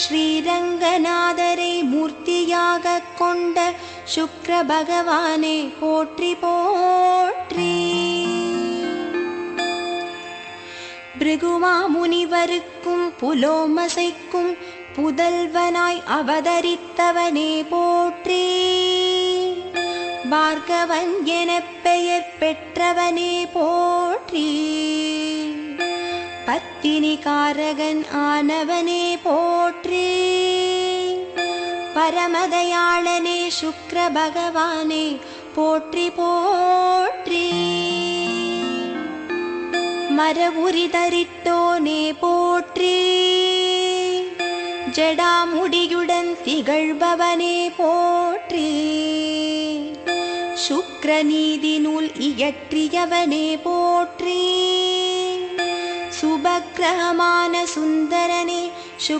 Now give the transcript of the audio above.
ஸ்ரீரங்கநாதரை மூர்த்தியாகக் கொண்ட சுக்ர பகவானே போற்றி போற்றி. பிருகுமா முனிவருக்கும் புலோமசைக்கும் புதல்வனாய் அவதரித்தவனே போற்றி. பார்கவன் எனப் பெயர் பெற்றவனே போற்றி. பத்தினி காரகன் ஆனவனே போற்றி. பரமதயாளனே சுக்ர பகவானே போற்றி போற்றி. மரவுரி தரித்தோனே போற்றி. ஜடாமுடியுடன் திகழ்பவனே போற்றி. சுக்ரநீதி நூல் இயற்றியவனே போற்றி. சுபக்கிரகமான சுந்தரனே